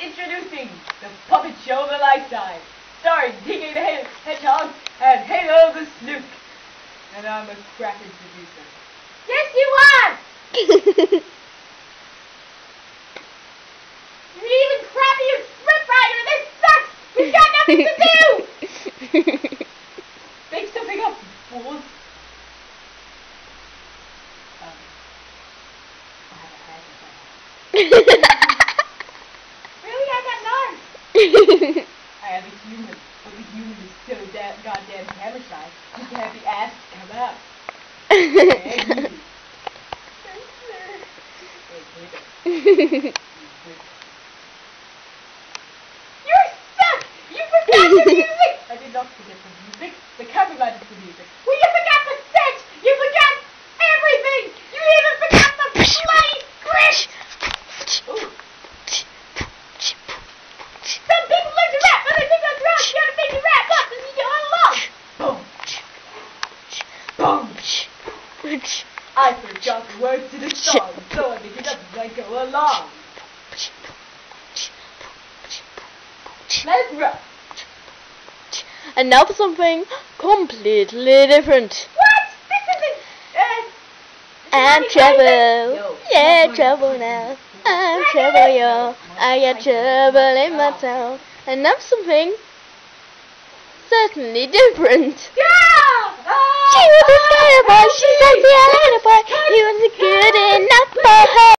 Introducing the Puppet Show of a Lifetime, starring Dinky the Hedgehog and Halo the Snook. And I'm a crappy producer. Yes, you are! You're even crappier scriptwriter! This sucks! We've got nothing to do! Make something up, you fools! Really? I got none! I am a human, but the human is so goddamn camera shy, you can have the ass come out. You're stuck! You forgot the music! I did not forget the music. The cameraman is the music. Well, you forgot the set! You forgot everything! You even forgot the bloody script! Ooh. Some people learn to rap, but they think that's wrong. You gotta make it rap up and you get all along. Boom. Boom. I forgot the words to the song, so I make it up as I go along. Let's rap. And now for something completely different. What? This isn't, I'm trouble. No. Yeah, trouble now. I'm trouble, yo. I got trouble in my town. And now something certainly different. Yeah! She was a fair boy, she's like the other boy. He was good enough for her.